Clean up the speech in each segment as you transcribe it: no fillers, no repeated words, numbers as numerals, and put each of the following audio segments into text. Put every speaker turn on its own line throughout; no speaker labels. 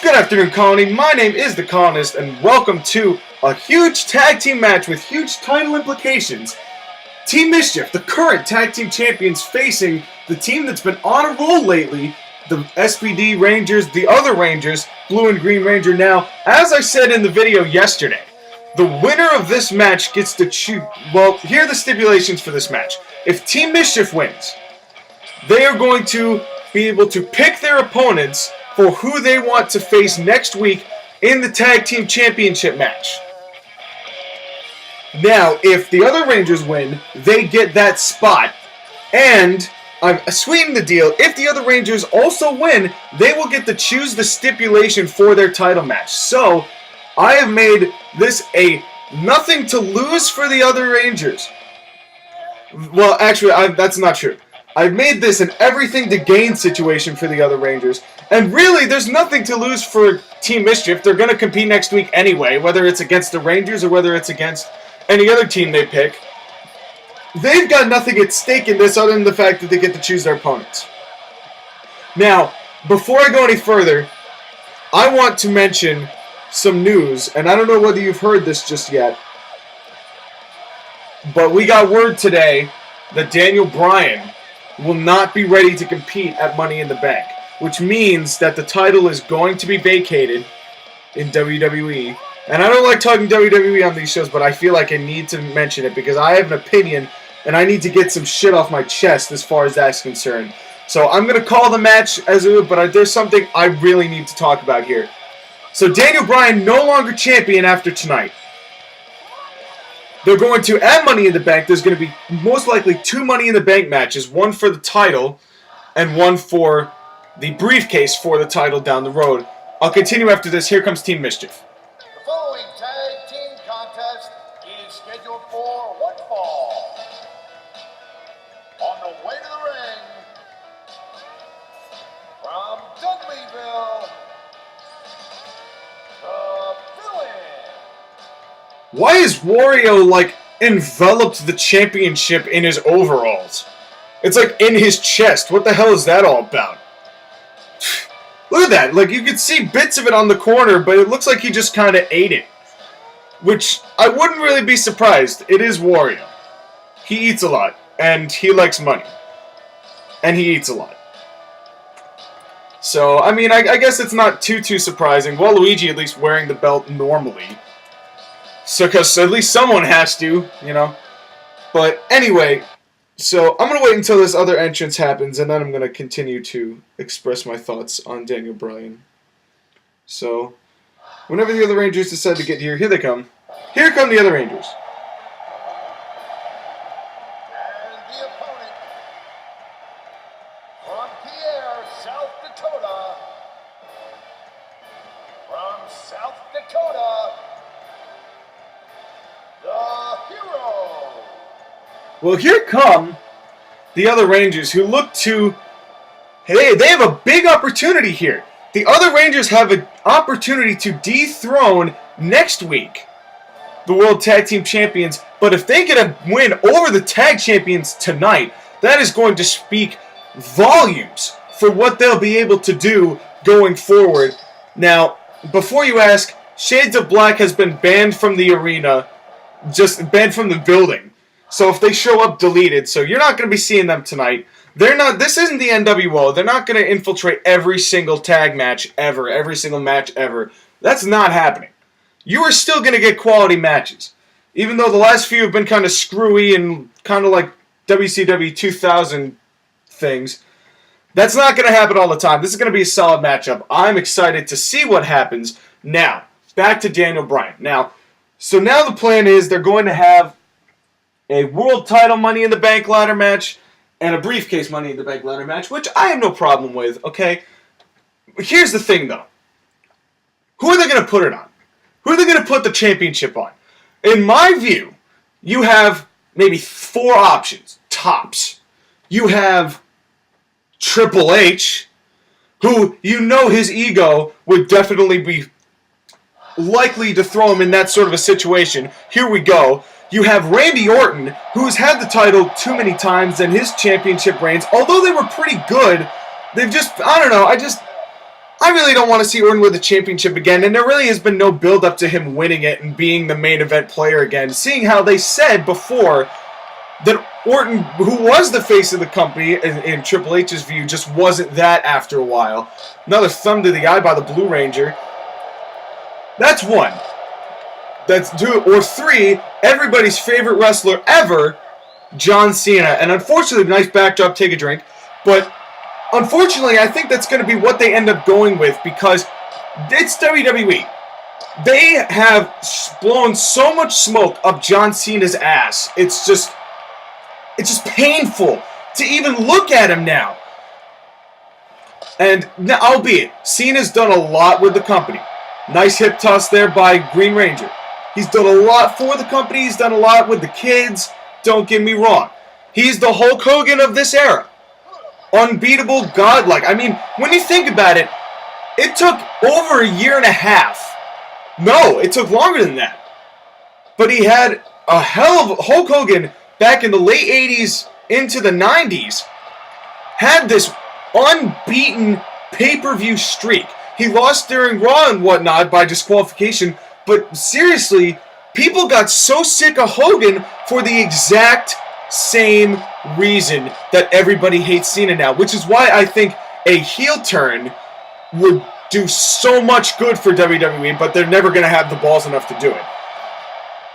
Good afternoon, Colony. My name is the Colonist, and welcome to a huge tag team match with huge title implications. Team Mischief, the current tag team champions, facing the team that's been on a roll lately, the SPD Rangers, the other Rangers, Blue and Green Ranger. Now, as I said in the video yesterday, the winner of this match gets to choose. Well, here are the stipulations for this match. If Team Mischief wins, they are going to be able to pick their opponents for who they want to face next week in the Tag Team Championship match. Now, if the other Rangers win, they get that spot. And I'm sweetening the deal. If the other Rangers also win, they will get to choose the stipulation for their title match. So, I have made this a nothing to lose for the other Rangers. Well, actually, that's not true. I've made this an everything to gain situation for the other Rangers. And really, there's nothing to lose for Team Mischief. They're going to compete next week anyway, whether it's against the Rangers or whether it's against any other team they pick. They've got nothing at stake in this other than the fact that they get to choose their opponents. Now, before I go any further, I want to mention some news, and I don't know whether you've heard this just yet, but we got word today that Daniel Bryan will not be ready to compete at Money in the Bank, which means that the title is going to be vacated in WWE. And I don't like talking WWE on these shows, but I feel like I need to mention it because I have an opinion and I need to get some shit off my chest as far as that's concerned. So I'm going to call the match as it, but there's something I really need to talk about here. So Daniel Bryan no longer champion after tonight. They're going to add Money in the Bank. There's going to be most likely 2 Money in the Bank matches, one for the title and one for the briefcase for the title down the road. I'll continue after this. Here comes Team Mischief.
The following tag team contest is scheduled for one fall. On the way to the ring, from Dudleyville, the villain.
Why is Wario, like, enveloped the championship in his overalls? It's like in his chest. What the hell is that all about? Look at that. Like, you can see bits of it on the corner, but it looks like he just kind of ate it. Which, I wouldn't really be surprised. It is Wario. He eats a lot, and he likes money. And he eats a lot. So, I mean, I guess it's not too surprising. Waluigi at least wearing the belt normally. So, because at least someone has to, you know. But anyway, so I'm going to wait until this other entrance happens, and then I'm going to continue to express my thoughts on Daniel Bryan. So, whenever the other Rangers decide to get here, here they come. Here come the other Rangers.
And the opponent, from Pierre, South Dakota. From South Dakota, the hero.
Well, here come the other Rangers who look to... Hey, they have a big opportunity here. The other Rangers have an opportunity to dethrone next week the World Tag Team Champions. But if they get a win over the Tag Champions tonight, that is going to speak volumes for what they'll be able to do going forward. Now, before you ask, Shades of Black has been banned from the arena, just banned from the building. So if they show up deleted, so you're not going to be seeing them tonight. They're not. This isn't the NWO. They're not going to infiltrate every single tag match ever, every single match ever. That's not happening. You are still going to get quality matches. Even though the last few have been kind of screwy and kind of like WCW 2000 things, that's not going to happen all the time. This is going to be a solid matchup. I'm excited to see what happens. Now, back to Daniel Bryan. Now the plan is they're going to have a world title Money in the Bank ladder match and a briefcase Money in the Bank ladder match, which I have no problem with, okay? Here's the thing, though. Who are they going to put it on? Who are they going to put the championship on? In my view, you have maybe 4 options, tops. You have Triple H, who you know his ego would definitely be likely to throw him in that sort of a situation. Here we go. You have Randy Orton, who's had the title too many times in his championship reigns. Although they were pretty good, they've just, I don't know, I really don't want to see Orton with the championship again, and there really has been no build-up to him winning it and being the main event player again, seeing how they said before that Orton, who was the face of the company in Triple H's view, just wasn't that after a while. Another thumb to the eye by the Blue Ranger. That's one. That's two. Or three, everybody's favorite wrestler ever, John Cena. And unfortunately, nice backdrop, take a drink. But unfortunately, I think that's going to be what they end up going with because it's WWE. They have blown so much smoke up John Cena's ass. It's just painful to even look at him now. And albeit, Cena's done a lot with the company. Nice hip toss there by Green Ranger. He's done a lot for the company. He's done a lot with the kids. Don't get me wrong. He's the Hulk Hogan of this era. Unbeatable, godlike. I mean, when you think about it, it took over a year and a half. No, it took longer than that. But he had a hell of Hulk Hogan back in the late 80s into the 90s. Had this unbeaten pay-per-view streak. He lost during Raw and whatnot by disqualification, but seriously, people got so sick of Hogan for the exact same reason that everybody hates Cena now, which is why I think a heel turn would do so much good for WWE, but they're never going to have the balls enough to do it.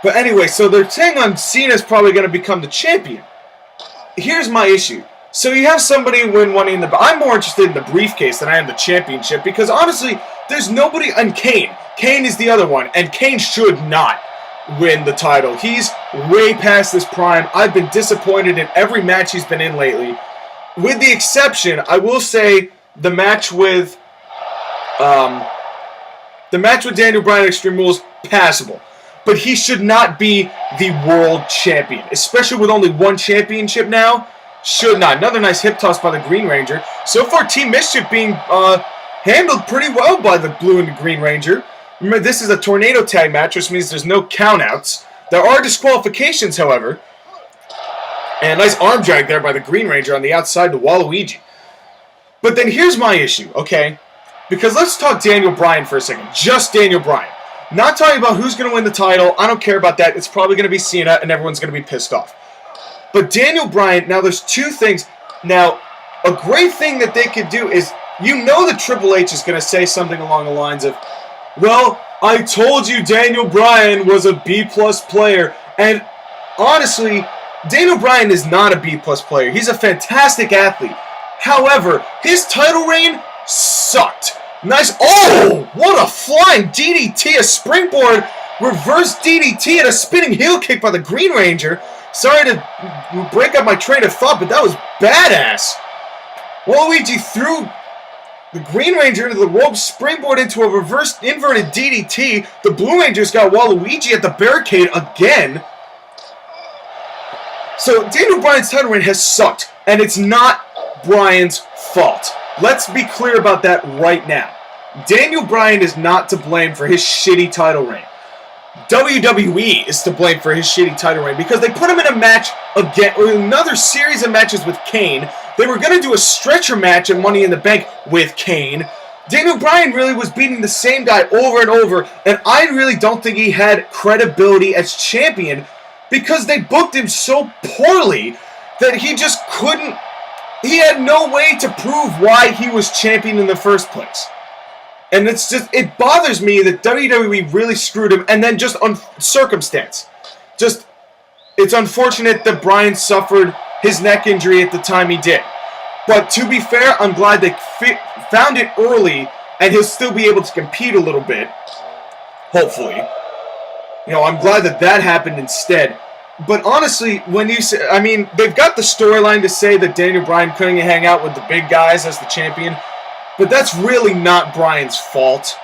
But anyway, so they're saying on Cena's probably going to become the champion. Here's my issue. So you have somebody win Money in the Bank. I'm more interested in the briefcase than I am the championship because honestly, there's nobody. And Kane. Kane is the other one, and Kane should not win the title. He's way past his prime. I've been disappointed in every match he's been in lately. With the exception, I will say, the match with Daniel Bryan at Extreme Rules, passable. But he should not be the world champion, especially with only one championship now. Should not. Another nice hip toss by the Green Ranger. So far, Team Mischief being handled pretty well by the Blue and the Green Ranger. Remember, this is a tornado tag match, which means there's no countouts. There are disqualifications, however. And a nice arm drag there by the Green Ranger on the outside to Waluigi. But then here's my issue, okay? Because let's talk Daniel Bryan for a second. Just Daniel Bryan. Not talking about who's going to win the title. I don't care about that. It's probably going to be Cena, and everyone's going to be pissed off. But Daniel Bryan, now there's two things. Now, a great thing that they could do is, you know that Triple H is going to say something along the lines of, well, I told you Daniel Bryan was a B-plus player. And honestly, Daniel Bryan is not a B-plus player. He's a fantastic athlete. However, his title reign sucked. Nice. Oh, what a flying DDT, a springboard, reverse DDT, and a spinning heel kick by the Green Ranger. Sorry to break up my train of thought, but that was badass. Waluigi threw the Green Ranger into the rope, springboard into a reverse inverted DDT. The Blue Ranger's got Waluigi at the barricade again. So Daniel Bryan's title reign has sucked, and it's not Bryan's fault. Let's be clear about that right now. Daniel Bryan is not to blame for his shitty title reign. WWE is to blame for his shitty title reign because they put him in a match again, or another series of matches with Kane. They were going to do a stretcher match at Money in the Bank with Kane. Daniel Bryan really was beating the same guy over and over, and I really don't think he had credibility as champion because they booked him so poorly that he just couldn't. He had no way to prove why he was champion in the first place. And it's just, it bothers me that WWE really screwed him, and then just on circumstance. Just, it's unfortunate that Bryan suffered his neck injury at the time he did. But to be fair, I'm glad they found it early, and he'll still be able to compete a little bit. Hopefully. You know, I'm glad that that happened instead. But honestly, when you say, I mean, they've got the storyline to say that Daniel Bryan couldn't hang out with the big guys as the champion. But that's really not Bryan's fault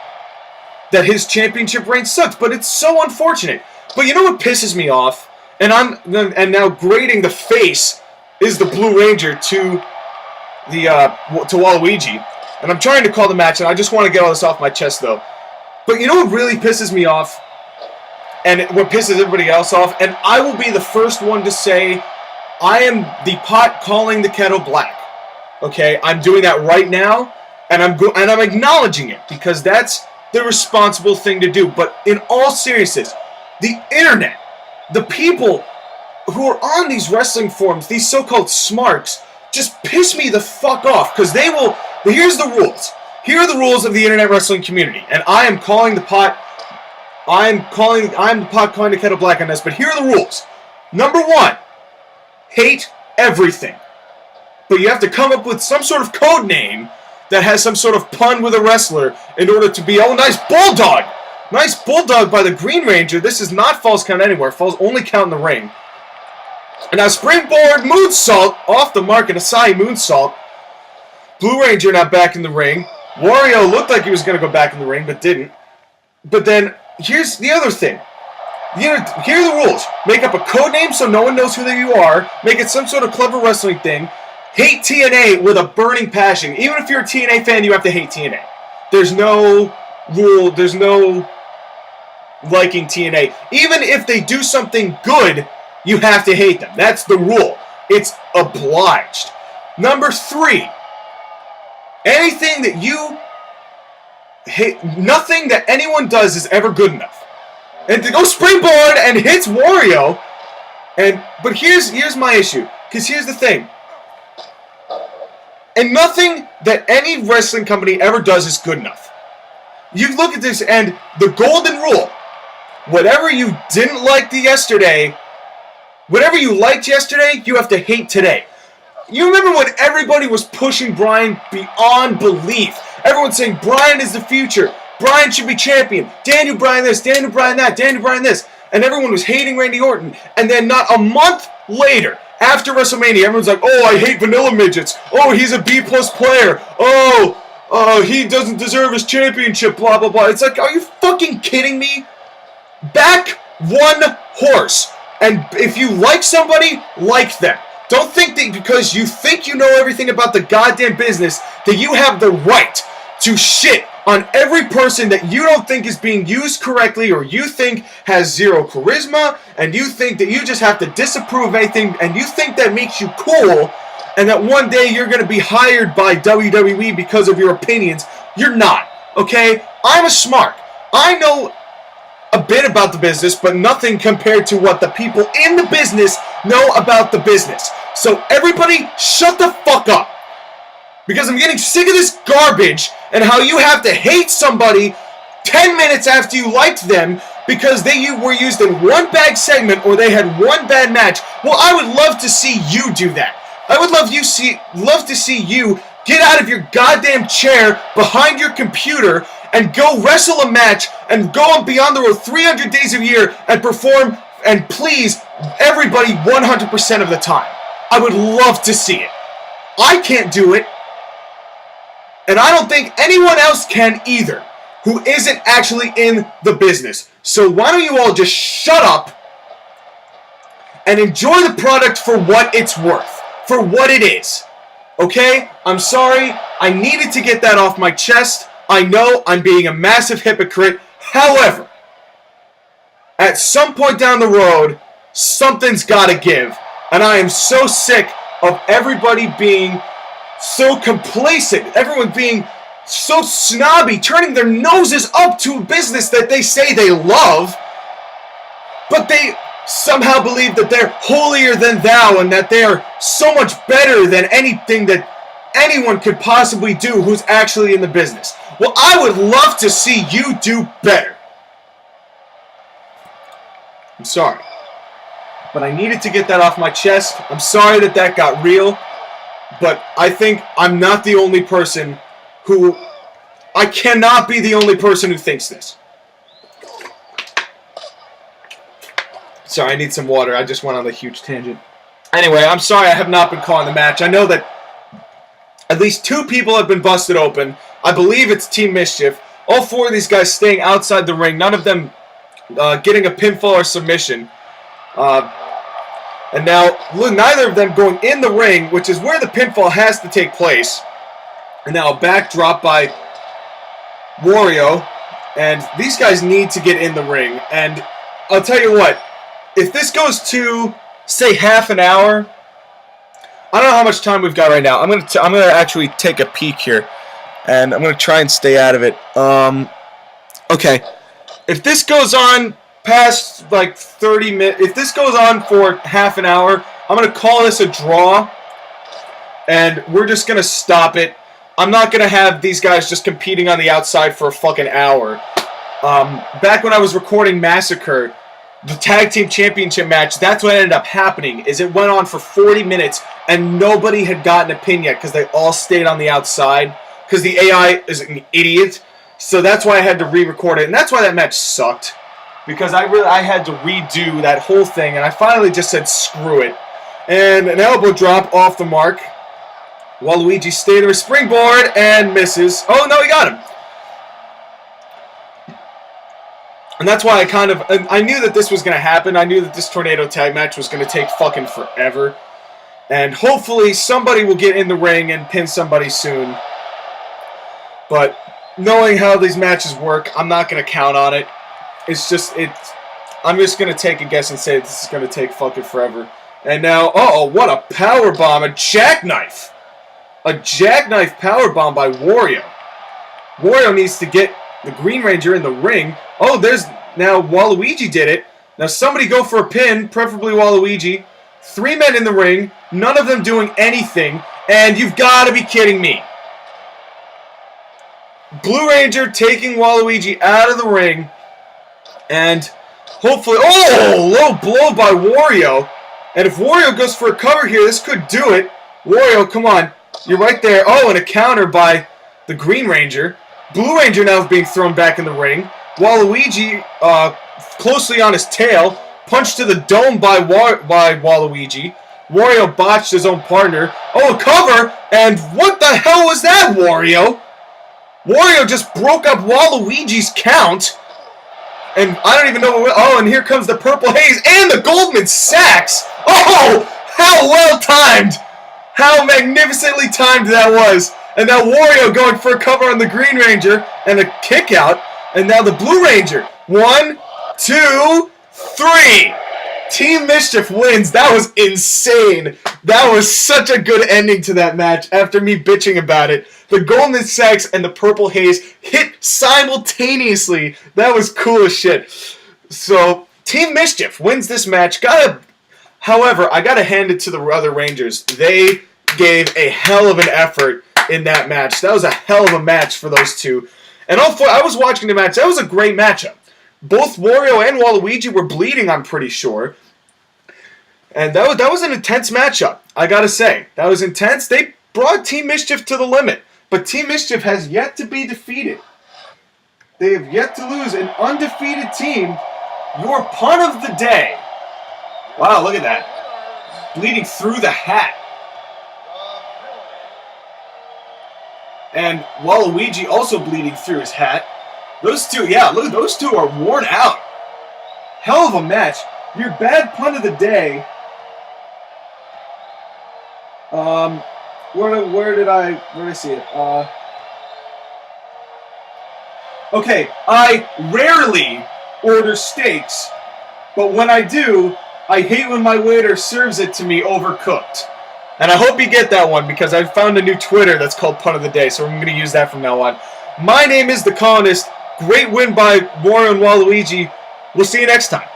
that his championship reign sucked. But it's so unfortunate. But you know what pisses me off? And now grading the face is the Blue Ranger to Waluigi. And I'm trying to call the match, and I just want to get all this off my chest, though. But you know what really pisses me off? And what pisses everybody else off? And I will be the first one to say, I am the pot calling the kettle black. Okay? I'm doing that right now. and I'm acknowledging it because that's the responsible thing to do. But in all seriousness, the internet, the people who are on these wrestling forums, these so-called smarks, just piss me the fuck off because they will. Here's the rules. Here are the rules of the internet wrestling community, and I am calling the pot. I'm the pot calling the kettle black on this. But here are the rules. Number 1, hate everything, but you have to come up with some sort of code name that has some sort of pun with a wrestler in order to be, oh, nice bulldog! Nice bulldog by the Green Ranger. This is not falls count anywhere. Falls only count in the ring. And now springboard moonsault off the mark and Asai moonsault. Blue Ranger now back in the ring. Wario looked like he was going to go back in the ring, but didn't. But then, here's the other thing. Here are the rules. Make up a code name so no one knows who you are. Make it some sort of clever wrestling thing. Hate TNA with a burning passion. Even if you're a TNA fan, you have to hate TNA. There's no rule. There's no liking TNA. Even if they do something good, you have to hate them. That's the rule. It's obliged. Number 3. Anything that you hate, nothing that anyone does is ever good enough. And to go springboard and hits Wario. But here's my issue. Because here's the thing. And nothing that any wrestling company ever does is good enough. You look at this and the golden rule. Whatever you didn't like yesterday, whatever you liked yesterday, you have to hate today. You remember when everybody was pushing Bryan beyond belief? Everyone's saying Bryan is the future. Bryan should be champion. Daniel Bryan this, Daniel Bryan that, Daniel Bryan this. And everyone was hating Randy Orton. And then not a month later, after WrestleMania, everyone's like, oh, I hate vanilla midgets. Oh, he's a B-plus player. Oh, he doesn't deserve his championship, blah, blah, blah. It's like, are you fucking kidding me? Back one horse. And if you like somebody, like them. Don't think that because you think you know everything about the goddamn business that you have the right to shit on every person that you don't think is being used correctly or you think has zero charisma and you think that you just have to disapprove of anything and you think that makes you cool and that one day you're going to be hired by WWE because of your opinions. You're not, okay? I'm a smart. I know a bit about the business, but nothing compared to what the people in the business know about the business. So everybody shut the fuck up. Because I'm getting sick of this garbage and how you have to hate somebody 10 minutes after you liked them because they were used in one bad segment or they had one bad match. Well, I would love to see you do that. I would love to see you get out of your goddamn chair behind your computer and go wrestle a match and go on Beyond the Road 300 days a year and perform and please everybody 100% of the time. I would love to see it. I can't do it. And I don't think anyone else can either, who isn't actually in the business. So why don't you all just shut up and enjoy the product for what it's worth, for what it is. Okay? I'm sorry. I needed to get that off my chest. I know I'm being a massive hypocrite. However, at some point down the road, something's got to give. And I am so sick of everybody being so complacent, everyone being so snobby, turning their noses up to a business that they say they love, but they somehow believe that they're holier than thou and that they're so much better than anything that anyone could possibly do who's actually in the business. Well, I would love to see you do better. I'm sorry. But I needed to get that off my chest. I'm sorry that got real. But I think I'm not the only person who... I cannot be the only person who thinks this. Sorry, I need some water. I just went on a huge tangent. Anyway, I'm sorry I have not been calling the match. I know that at least 2 people have been busted open. I believe it's Team Mischief. All 4 of these guys staying outside the ring. None of them getting a pinfall or submission. And now, neither of them going in the ring, which is where the pinfall has to take place. And now a backdrop by Wario. And these guys need to get in the ring. And I'll tell you what, if this goes to, say, half an hour, I don't know how much time we've got right now. I'm gonna actually take a peek here. and I'm going to try and stay out of it. Okay. If this goes on past, like, 30 minutes, if this goes on for half an hour, I'm going to call this a draw, and we're just going to stop it. I'm not going to have these guys just competing on the outside for a fucking hour. Back when I was recording Massacre, the Tag Team Championship match, that's what ended up happening, is it went on for 40 minutes, and nobody had gotten a pin yet, because they all stayed on the outside, because the AI is an idiot. So that's why I had to re-record it, and that's why that match sucked, because I had to redo that whole thing, and I finally just said screw it. And an elbow drop off the mark. Waluigi stayed there, a springboard, and misses. Oh, no, he got him. And that's why I knew that this was going to happen. I knew that this tornado tag match was going to take fucking forever. And hopefully somebody will get in the ring and pin somebody soon. But knowing how these matches work, I'm not going to count on it. I'm just going to take a guess and say this is going to take fucking forever. And now, uh-oh, what a powerbomb, a jackknife. A jackknife powerbomb by Wario. Wario needs to get the Green Ranger in the ring. Oh, now Waluigi did it. Now somebody go for a pin, preferably Waluigi. 3 men in the ring, none of them doing anything, and you've got to be kidding me. Blue Ranger taking Waluigi out of the ring, and hopefully, low blow by Wario. And if Wario goes for a cover here, this could do it. Wario, come on, you're right there. Oh, and a counter by the Green Ranger. Blue Ranger now is being thrown back in the ring. Waluigi closely on his tail. Punch to the dome by Waluigi. Wario botched his own partner. Oh, cover! And what the hell was that, Wario? Wario just broke up Waluigi's count. And I don't even know what... Oh, and here comes the Purple Haze and the Goldman Sachs. Oh, how well timed. How magnificently timed that was. And now Wario going for a cover on the Green Ranger and a kick out. And now the Blue Ranger. 1, 2, 3. Team Mischief wins. That was insane. That was such a good ending to that match after me bitching about it. The Goldman Sachs and the Purple Haze hit simultaneously. That was cool as shit. So, Team Mischief wins this match. However, I gotta hand it to the other Rangers. They gave a hell of an effort in that match. That was a hell of a match for those two. And I was watching the match. That was a great matchup. Both Wario and Waluigi were bleeding, I'm pretty sure. And that was an intense matchup, I gotta say. That was intense. They brought Team Mischief to the limit. But Team Mischief has yet to be defeated. They have yet to lose. An undefeated team. Your pun of the day. Wow, look at that. Bleeding through the hat. And Waluigi also bleeding through his hat. Those two, yeah, look, those two are worn out. Hell of a match. Your bad pun of the day. Where did I see it? Okay, I rarely order steaks, but when I do, I hate when my waiter serves it to me overcooked. And I hope you get that one, because I found a new Twitter that's called Pun of the Day, so I'm going to use that from now on. My name is the Colonist. Great win by Wario and Waluigi. We'll see you next time.